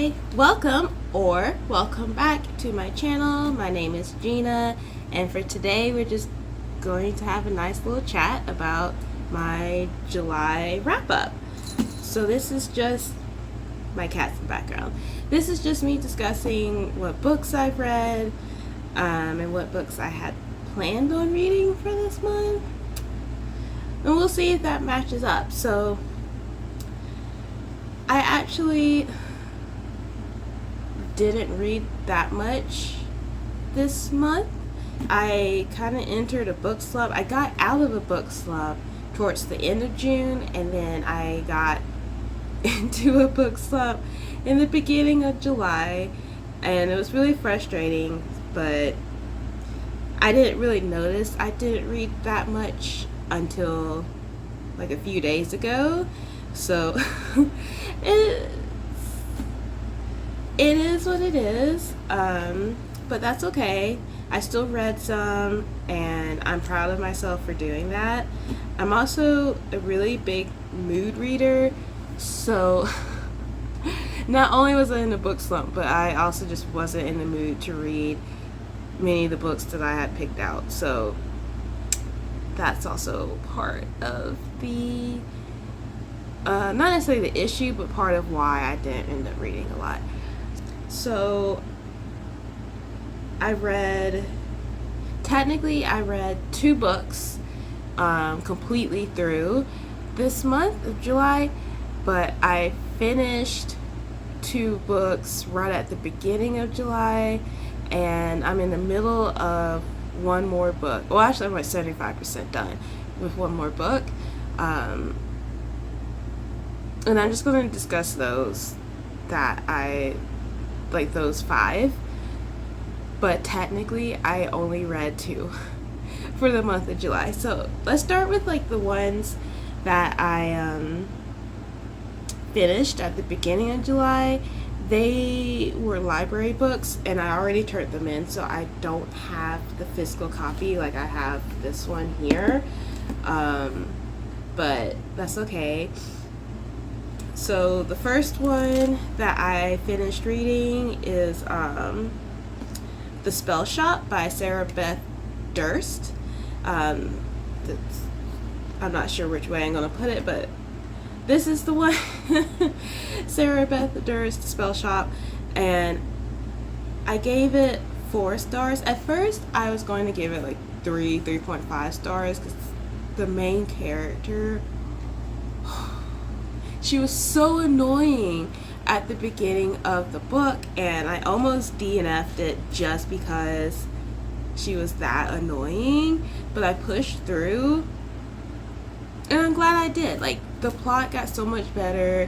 Hi, welcome back to my channel. My name is Gina, and for today we're just going to have a nice little chat about my July wrap up. So this is just my cat's in the background. This is just me discussing what books I've read and what books I had planned on reading for this month, and we'll see if that matches up. So I actually didn't read that much this month. I kind of entered a book slump. I got out of a book slump towards the end of June, and then I got into a book slump in the beginning of July, and it was really frustrating, but I didn't really notice I didn't read that much until like a few days ago. So it is what it is, but that's okay. I still read some, and I'm proud of myself for doing that. I'm also a really big mood reader, so not only was I in a book slump, but I also just wasn't in the mood to read many of the books that I had picked out. So that's also part of the, not necessarily the issue, but part of why I didn't end up reading a lot. So I read 2 books completely through this month of July, but I finished 2 books right at the beginning of July, and I'm in the middle of one more book. Well, actually I'm like 75% done with one more book, and I'm just going to discuss those those 5, but technically I only read 2 for the month of July. So let's start with like the ones that I finished at the beginning of July. They were library books, and I already turned them in, so I don't have the physical copy like I have this one here, but that's okay. So the first one that I finished reading is The Spell Shop by Sarah Beth Durst. I'm not sure which way I'm going to put it, but this is the one. Sarah Beth Durst, The Spell Shop, and I gave it 4 stars. At first I was going to give it like 3.5 stars because the main character, she was so annoying at the beginning of the book, and I almost DNF'd it just because she was that annoying, but I pushed through, and I'm glad I did. Like, the plot got so much better,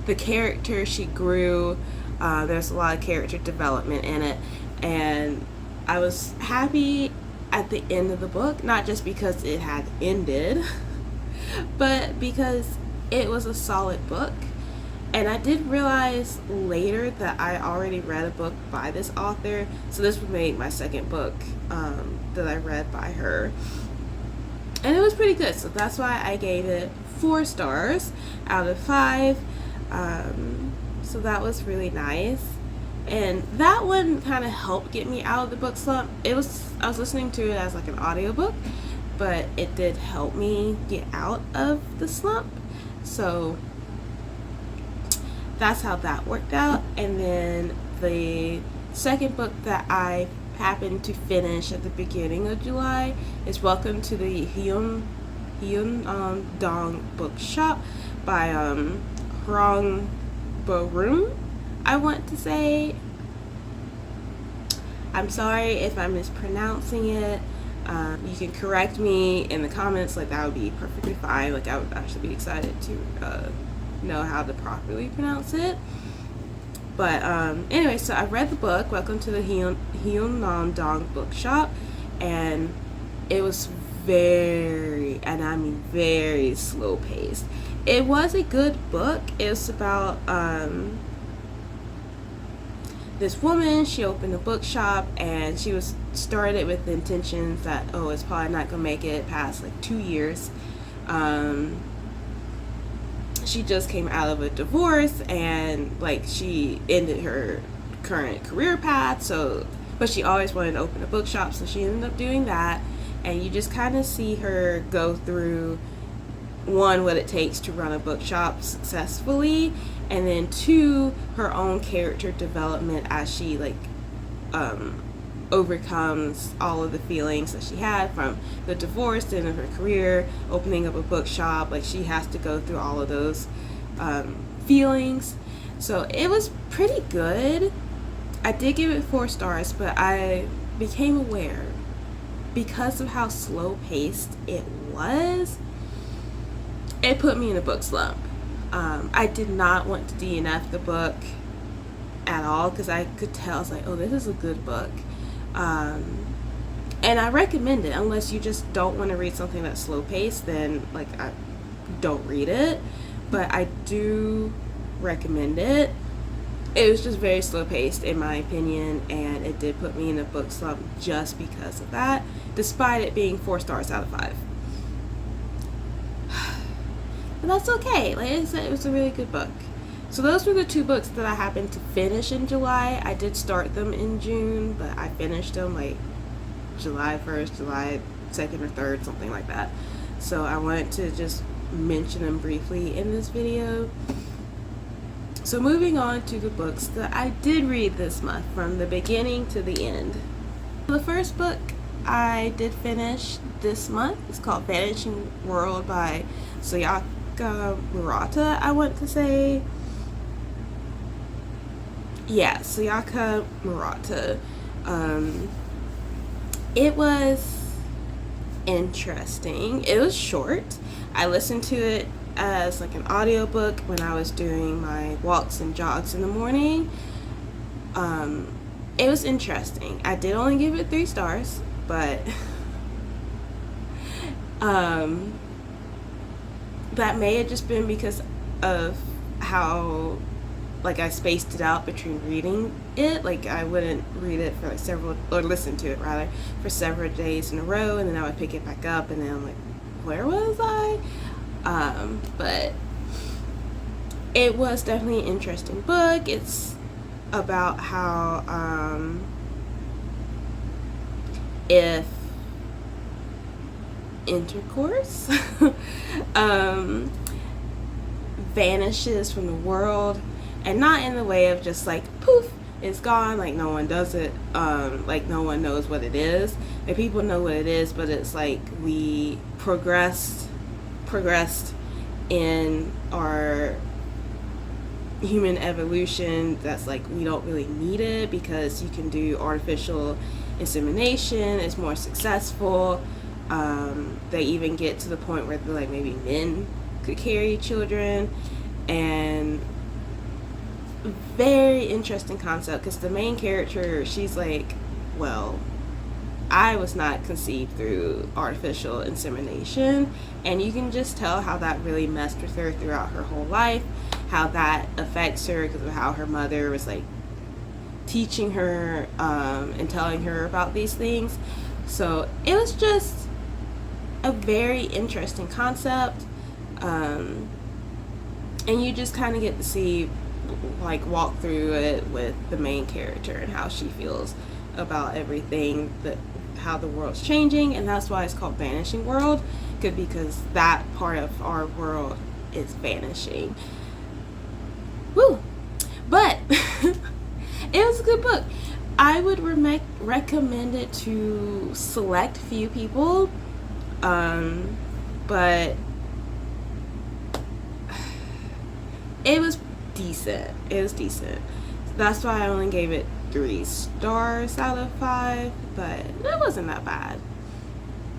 the character, she grew, there's a lot of character development in it, and I was happy at the end of the book, not just because it had ended, but because it was a solid book. And I did realize later that I already read a book by this author, so this would make my second book that I read by her, and it was pretty good. So that's why I gave it 4 stars out of 5. So that was really nice, and that one kind of helped get me out of the book slump. I was listening to it as like an audiobook, but it did help me get out of the slump. So that's how that worked out. And then the second book that I happened to finish at the beginning of July is Welcome to the Hyun Dong Bookshop by Hwang Bo-rum, I want to say. I'm sorry if I'm mispronouncing it. You can correct me in the comments. Like, that would be perfectly fine. Like, I would actually be excited to know how to properly pronounce it. But anyway, so I read the book Welcome to the Hyun Dong Bookshop, and it was very, and I mean very, slow paced. It was a good book. It was about this woman. She opened a bookshop, and she was started with the intentions that, oh, it's probably not gonna make it past like 2 years, she just came out of a divorce, and like she ended her current career path, so but she always wanted to open a bookshop, so she ended up doing that. And you just kind of see her go through, one, what it takes to run a bookshop successfully, and then two, her own character development as she like overcomes all of the feelings that she had from the divorce, the end of her career, opening up a bookshop. Like she has to go through all of those feelings. So it was pretty good. I did give it 4 stars, but I became aware, because of how slow paced it was, it put me in a book slump. I did not want to DNF the book at all, because I could tell, I was like, oh, this is a good book. And I recommend it, unless you just don't want to read something that's slow paced, then like I don't read it. But I do recommend it. It was just very slow paced in my opinion, and it did put me in a book slump just because of that, despite it being 4 stars out of 5. But that's okay. Like I said, it was a really good book. So those were the 2 books that I happened to finish in July. I did start them in June, but I finished them like July 1st, July 2nd or 3rd, something like that. So I wanted to just mention them briefly in this video. So moving on to the books that I did read this month, from the beginning to the end. The first book I did finish this month is called Vanishing World by Sayaka Murata, I want to say. Yeah, Sayaka Murata. It was interesting. It was short. I listened to it as like an audiobook when I was doing my walks and jogs in the morning. It was interesting. I did only give it 3 stars, but that may have just been because of how like I spaced it out between reading it. Like I wouldn't read it for like several, or listen to it rather, for several days in a row, and then I would pick it back up, and then I'm like, where was I? But it was definitely an interesting book. It's about how if intercourse vanishes from the world, and not in the way of just like poof, it's gone, like no one does it, like no one knows what it is. Like people know what it is, but it's like we progressed in our human evolution, that's like we don't really need it because you can do artificial insemination, it's more successful. They even get to the point where like maybe men could carry children, and very interesting concept, because the main character, she's like, well, I was not conceived through artificial insemination, and you can just tell how that really messed with her throughout her whole life, how that affects her because of how her mother was like teaching her and telling her about these things. So it was just a very interesting concept, and you just kind of get to see, like, walk through it with the main character and how she feels about everything, that how the world's changing, and that's why it's called Vanishing World, because that part of our world is vanishing. Woo! But it was a good book. I would recommend it to select few people, but it was decent. That's why I only gave it 3 stars out of 5, but it wasn't that bad.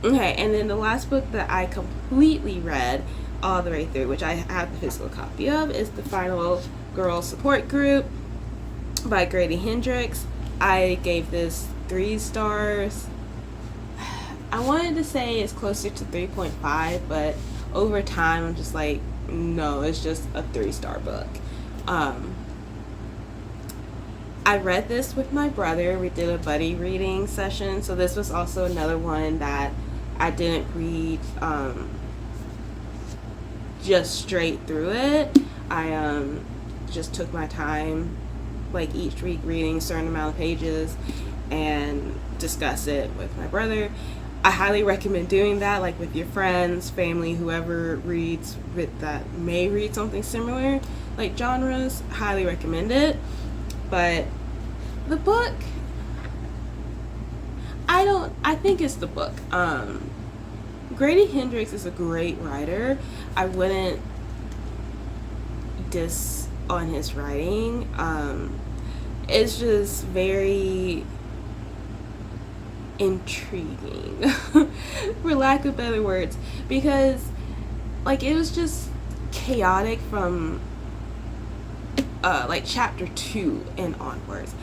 Okay, and then the last book that I completely read all the way through, which I have the physical copy of, is The Final Girl Support Group by Grady Hendrix. I gave this 3 stars. I wanted to say it's closer to 3.5, but over time I'm just like, no, it's just a 3-star book. I read this with my brother. We did a buddy reading session, so this was also another one that I didn't read just straight through it. I just took my time, like each week, reading a certain amount of pages and discuss it with my brother. I highly recommend doing that, like with your friends, family, whoever reads with that may read something similar, like genres. Highly recommend it. But the book, I think it's the book. Grady Hendrix is a great writer. I wouldn't diss on his writing. It's just very intriguing, for lack of better words, because like it was just chaotic from like chapter 2 and onwards.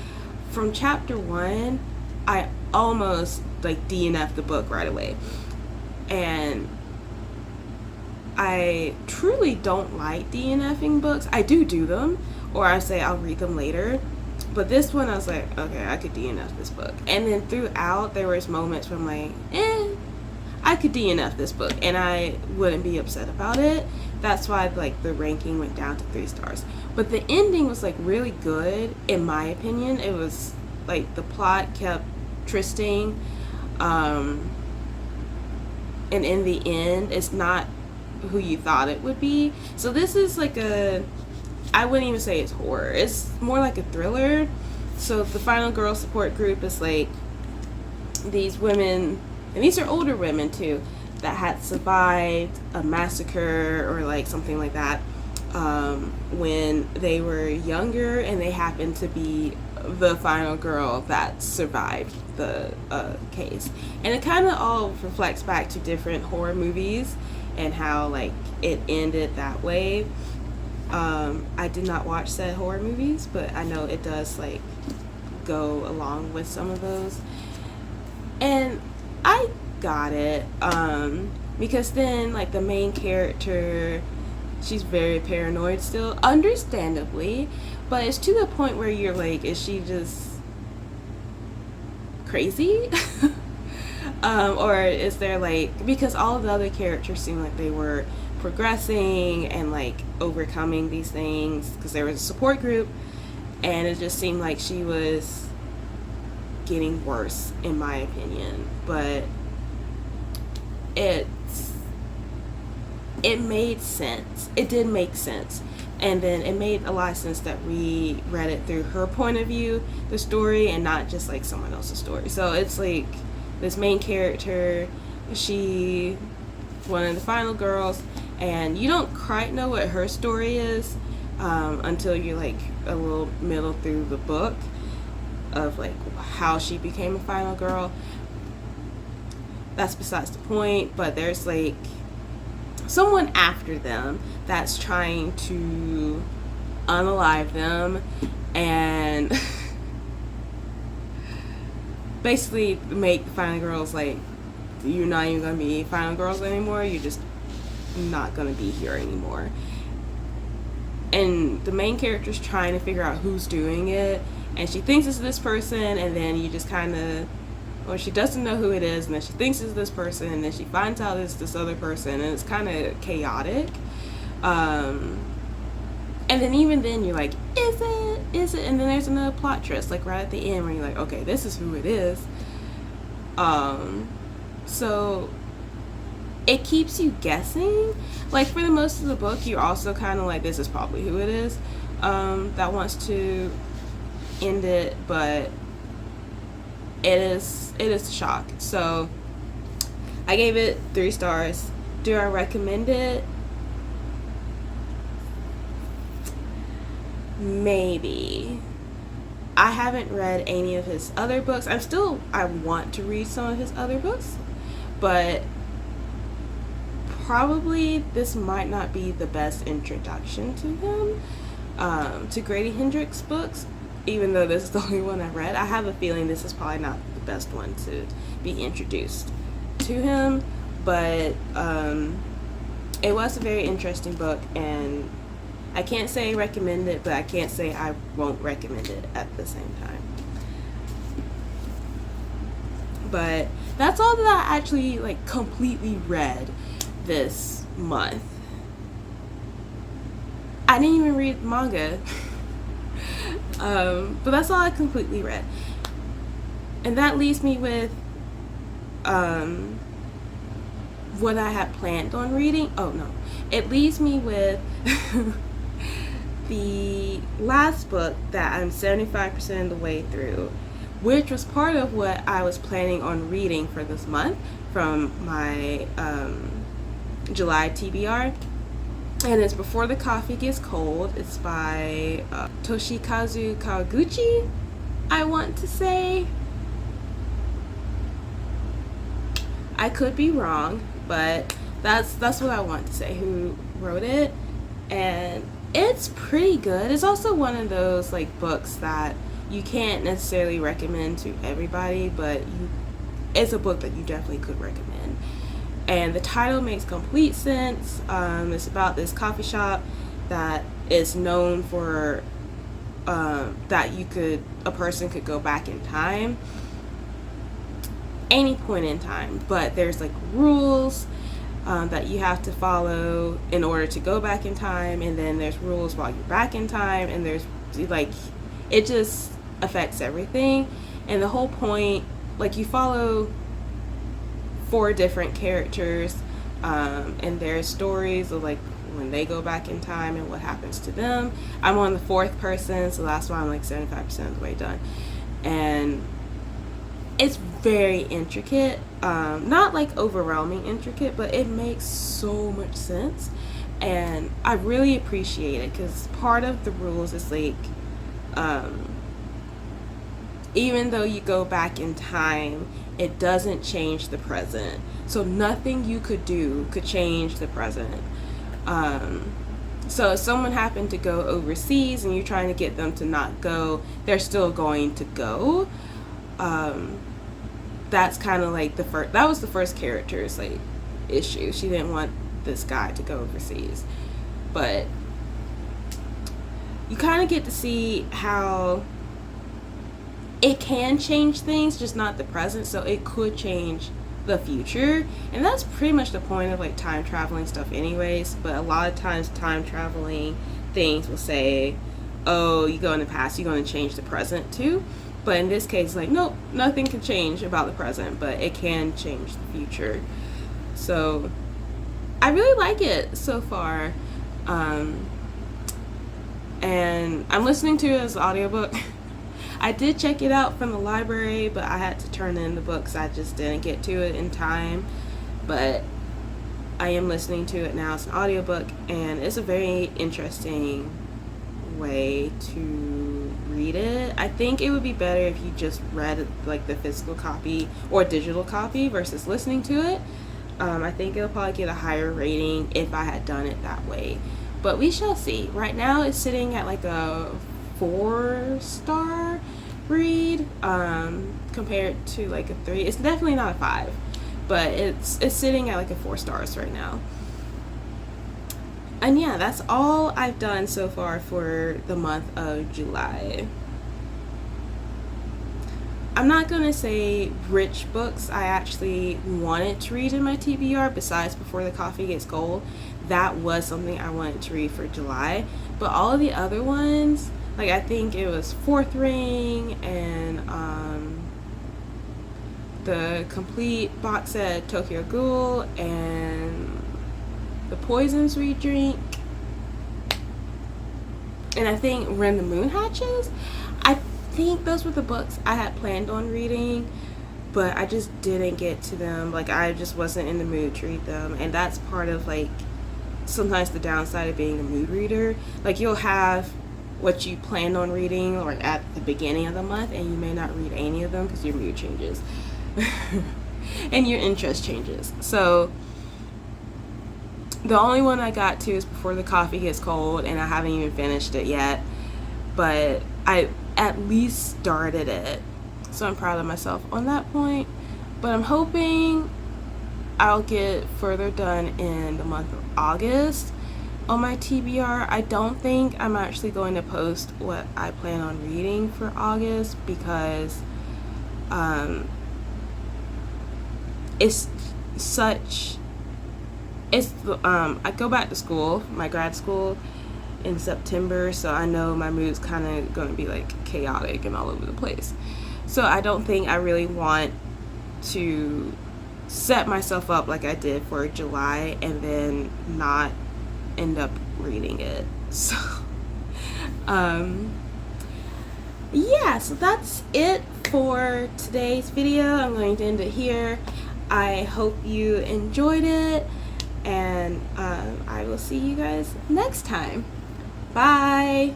From chapter 1, I almost like DNF'd the book right away, and I truly don't like DNFing books. I do them, or I say I'll read them later. But this one, I was like, okay, I could DNF this book. And then throughout, there was moments where I'm like, I could DNF this book, and I wouldn't be upset about it. That's why like the ranking went down to 3 stars. But the ending was like really good, in my opinion. It was like the plot kept twisting, and in the end, it's not who you thought it would be. So this is like I wouldn't even say it's horror. It's more like a thriller. So the Final Girl support group is like these women, and these are older women too, that had survived a massacre or like something like that when they were younger, and they happened to be the final girl that survived the case. And it kind of all reflects back to different horror movies and how like it ended that way. I did not watch said horror movies, but I know it does like go along with some of those, and I got it, because then like the main character, she's very paranoid still, understandably, but it's to the point where you're like, is she just crazy? Or is there like, because all of the other characters seem like they were progressing and like overcoming these things, because there was a support group, and it just seemed like she was getting worse, in my opinion. But it made sense. It did make sense. And then it made a lot of sense that we read it through her point of view, the story, and not just like someone else's story. So it's like this main character, she one of the final girls, and you don't quite know what her story is until you're like a little middle through the book of like how she became a final girl. That's besides the point. But there's like someone after them that's trying to unalive them and basically make the final girls like, you're not even gonna be final girls anymore, you're just not gonna be here anymore. And the main character's trying to figure out who's doing it, and she thinks it's this person, and then you just kind of, or she doesn't know who it is, and then she thinks it's this person, and then she finds out it's this other person, and it's kind of chaotic. And then even then you're like, is it? And then there's another plot twist, like right at the end, where you're like, okay, this is who it is. So it keeps you guessing. Like for the most of the book, you're also kind of like, this is probably who it is that wants to end it, but it is a shock. So I gave it 3 stars. Do I recommend it? Maybe. I haven't read any of his other books. I want to read some of his other books, but probably this might not be the best introduction to him, to Grady Hendrix books, even though this is the only one I read. I have a feeling this is probably not the best one to be introduced to him, but it was a very interesting book, and I can't say I recommend it, but I can't say I won't recommend it at the same time. But that's all that I actually like completely read this month. I didn't even read manga. But that's all I completely read. And that leaves me with what I had planned on reading. Oh no. It leaves me with the last book that I'm 75% of the way through, which was part of what I was planning on reading for this month from my July TBR. And it's Before the Coffee Gets Cold. It's by Toshikazu Kawaguchi, I want to say. I could be wrong, but that's what I want to say, who wrote it. And it's pretty good. It's also one of those like books that you can't necessarily recommend to everybody, but it's a book that you definitely could recommend. And the title makes complete sense. It's about this coffee shop that is known for that a person could go back in time, any point in time, but there's like rules that you have to follow in order to go back in time, and then there's rules while you're back in time, and there's like, it just affects everything. And the whole point, like, you follow 4 different characters and their stories of like when they go back in time and what happens to them. I'm on the 4th person, so that's why I'm like 75% of the way done. And it's very intricate, not like overwhelming intricate, but it makes so much sense, and I really appreciate it because part of the rules is like, even though you go back in time, it doesn't change the present. So nothing you could do could change the present. So if someone happened to go overseas and you're trying to get them to not go, they're still going to go. That's kind of like that was the first character's like issue. She didn't want this guy to go overseas. But you kind of get to see how it can change things, just not the present, so it could change the future. And that's pretty much the point of like time traveling stuff anyways, but a lot of times time traveling things will say, oh, you go in the past, you're going to change the present too. But in this case, like, nope, nothing can change about the present, but it can change the future. So I really like it so far. And I'm listening to it as an audiobook. I did check it out from the library, but I had to turn in the books. I just didn't get to it in time. But I am listening to it now as an audiobook, and it's a very interesting way to read it. I think it would be better if you just read like the physical copy or digital copy versus listening to it. I think it'll probably get a higher rating if I had done it that way, but we shall see. Right now it's sitting at like a 4-star read compared to like a 3. It's definitely not a 5, but it's sitting at like a 4 stars right now. And yeah, that's all I've done so far for the month of July. I'm not going to say which books I actually wanted to read in my TBR besides Before the Coffee Gets Cold. That was something I wanted to read for July. But all of the other ones, like I think it was Fourth Ring and the complete box set Tokyo Ghoul and The Poisons We Drink, and I think When the Moon Hatches. I think those were the books I had planned on reading, but I just didn't get to them. Like, I just wasn't in the mood to read them, and that's part of like sometimes the downside of being a mood reader. Like, you'll have what you planned on reading or at the beginning of the month, and you may not read any of them because your mood changes and your interest changes. So the only one I got to is Before the Coffee Gets Cold, and I haven't even finished it yet, but I at least started it, so I'm proud of myself on that point. But I'm hoping I'll get further done in the month of August on my TBR. I don't think I'm actually going to post what I plan on reading for August because I go back to school, my grad school, in September, so I know my mood's kind of going to be like chaotic and all over the place. So I don't think I really want to set myself up like I did for July and then not end up reading it. So yeah, so that's it for today's video. I'm going to end it here. I hope you enjoyed it, and I will see you guys next time. Bye.